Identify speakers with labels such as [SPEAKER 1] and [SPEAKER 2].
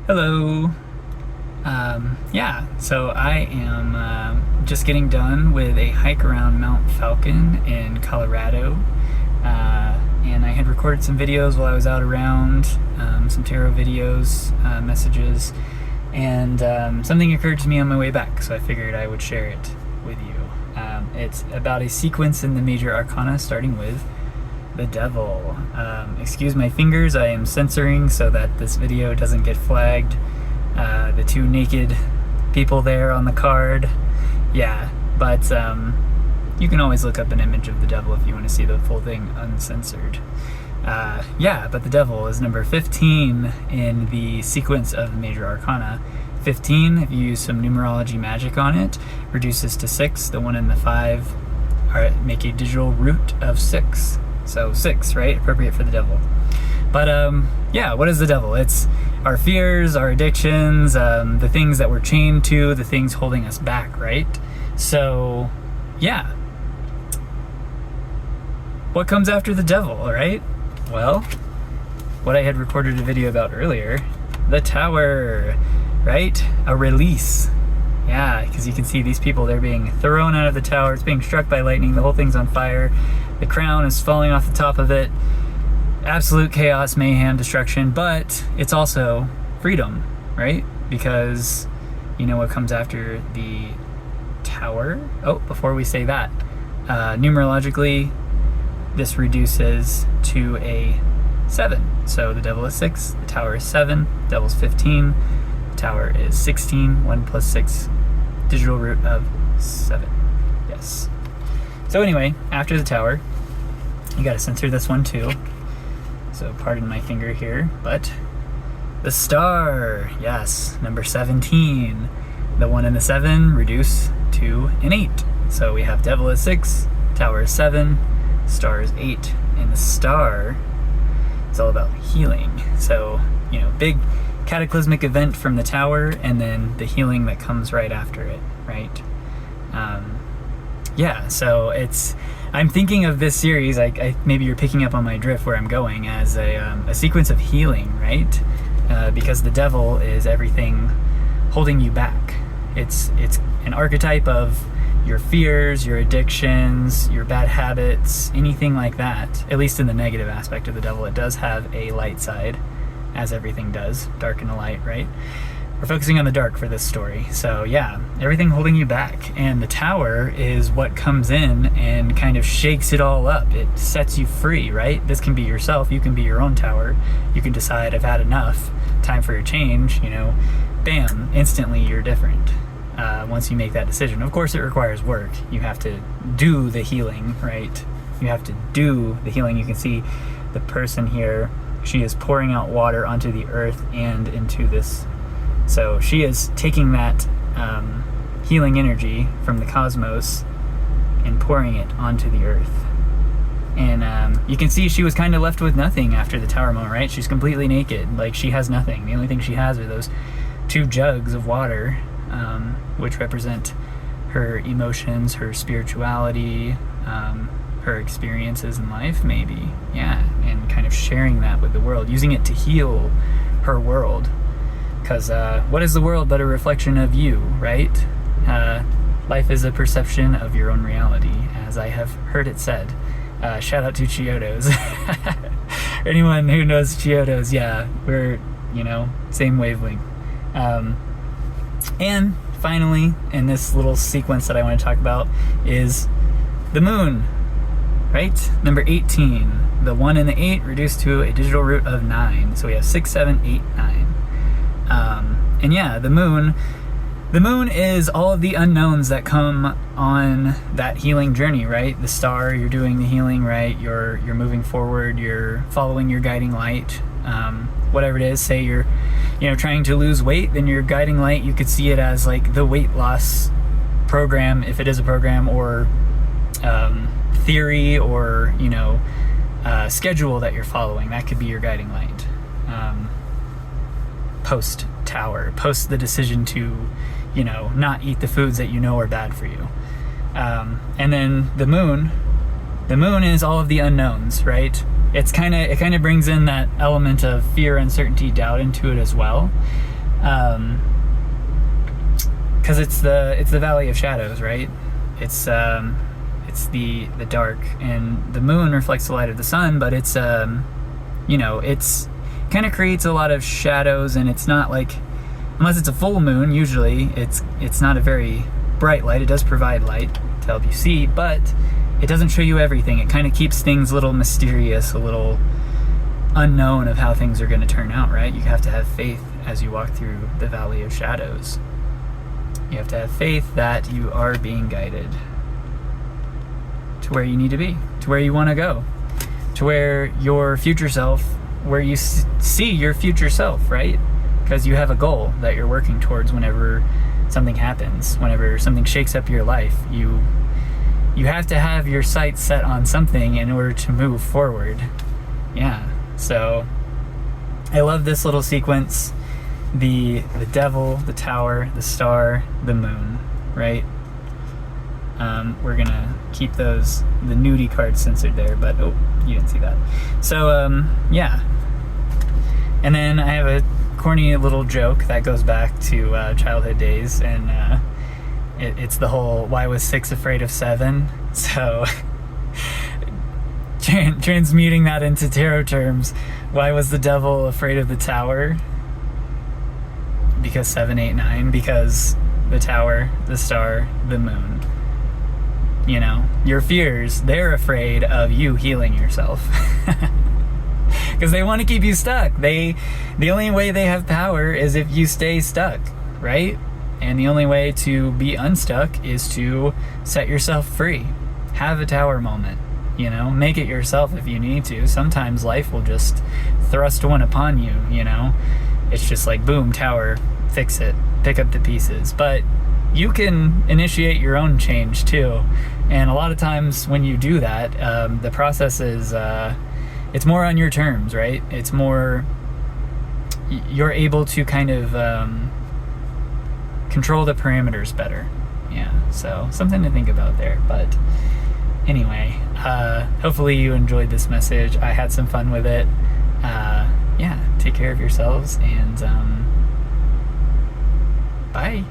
[SPEAKER 1] Hello. So I am just getting done with a hike around Mount Falcon in Colorado. And I had recorded some videos while I was out around, some tarot videos, messages, and something occurred to me on my way back, so I figured I would share it with you. It's about a sequence in the major arcana, starting with the devil. Excuse my fingers, I am censoring so that this video doesn't get flagged. The two naked people there on the card, but you can always look up an image of the devil if you want to see the full thing uncensored. But the devil is number 15 in the sequence of major arcana. 15, if you use some numerology magic on it, reduces to 6. The 1 and the 5 make a digital root of 6. So 6, right? Appropriate for the devil. But what is the devil? It's our fears, our addictions, the things that we're chained to, the things holding us back, right? So, what comes after the devil, right? Well, what I had recorded a video about earlier, the tower, right? A release. Yeah, because you can see these people, they're being thrown out of the tower, it's being struck by lightning, the whole thing's on fire, the crown is falling off the top of it. Absolute chaos, mayhem, destruction, but it's also freedom, right? Because you know what comes after the tower? Oh, before we say that, numerologically, this reduces to a 7. So the devil is 6, the tower is 7, devil's 15, the tower is 16, 1 plus 6, digital root of 7. Yes. So anyway, after the tower, you gotta censor this one too. So pardon my finger here, but the star, yes, number 17. The 1 and the 7 reduce to an 8. So we have devil is 6, tower is 7, star is 8, and the star is all about healing. So, big cataclysmic event from the tower, and then the healing that comes right after it, right? So I'm thinking of this series, I maybe you're picking up on my drift where I'm going, as a sequence of healing, right? Because the devil is everything holding you back. It's an archetype of your fears, your addictions, your bad habits, anything like that. At least in the negative aspect of the devil, it does have a light side, as everything does, dark and a light, right? We're focusing on the dark for this story. So everything holding you back. And the tower is what comes in and kind of shakes it all up. It sets you free, right? This can be yourself. You can be your own tower. You can decide, I've had enough. Time for a change, bam, instantly you're different. Once you make that decision. Of course, it requires work. You have to do the healing, right? You have to do the healing. You can see the person here, she is pouring out water onto the earth and into this. So she is taking that healing energy from the cosmos and pouring it onto the earth. And you can see she was kind of left with nothing after the tower moment, right? She's completely naked. Like, she has nothing. The only thing she has are those 2 jugs of water, which represent her emotions, her spirituality, her experiences in life, maybe. And kind of sharing that with the world, using it to heal her world. Because what is the world but a reflection of you, right? Life is a perception of your own reality, as I have heard it said. Shout out to Chiodos. Anyone who knows Chiodos, we're, same wavelength. And finally, in this little sequence that I want to talk about, is the moon, right? Number 18. The 1 and the 8 reduced to a digital root of 9. So we have 6, 7, 8, 9. The moon is all of the unknowns that come on that healing journey, right? The star, you're doing the healing, right? You're moving forward, you're following your guiding light. Whatever it is, say you're, trying to lose weight, then your guiding light, you could see it as like the weight loss program, if it is a program, or theory, or, schedule that you're following. That could be your guiding light. Post tower, post the decision to, not eat the foods that are bad for you. And then the moon is all of the unknowns, right? It kind of brings in that element of fear, uncertainty, doubt into it as well. Because it's the valley of shadows, right? It's the dark, and the moon reflects the light of the sun, but it's it's kind of creates a lot of shadows, and it's not like, unless it's a full moon, usually it's not a very bright light. It does provide light to help you see, but it doesn't show you everything. It kind of keeps things a little mysterious, a little unknown of how things are going to turn out, right? You have to have faith as you walk through the valley of shadows. You have to have faith that you are being guided to where you need to be, to where you want to go, to where your future self, where you see your future self, right? Because you have a goal that you're working towards whenever something happens, whenever something shakes up your life. You have to have your sights set on something in order to move forward. Yeah, so I love this little sequence. The devil, the tower, the star, the moon, right? We're gonna keep the nudie cards censored there, but oh, you didn't see that. So yeah. And then I have a corny little joke that goes back to childhood days, and it's the whole "why was 6 afraid of 7?" So transmuting that into tarot terms, why was the devil afraid of the tower? Because 7, 8, 9. Because the tower, the star, the moon. You know, your fears, they're afraid of you healing yourself. Because they want to keep you stuck. The only way they have power is if you stay stuck, right? And the only way to be unstuck is to set yourself free. Have a tower moment, you know? Make it yourself if you need to. Sometimes life will just thrust one upon you, you know? It's just like, boom, tower, fix it, pick up the pieces. But you can initiate your own change too. And a lot of times when you do that, the process is, it's more on your terms, right? It's more, you're able to kind of control the parameters better. Yeah, so something to think about there. But anyway, hopefully you enjoyed this message. I had some fun with it. Yeah, take care of yourselves, and bye.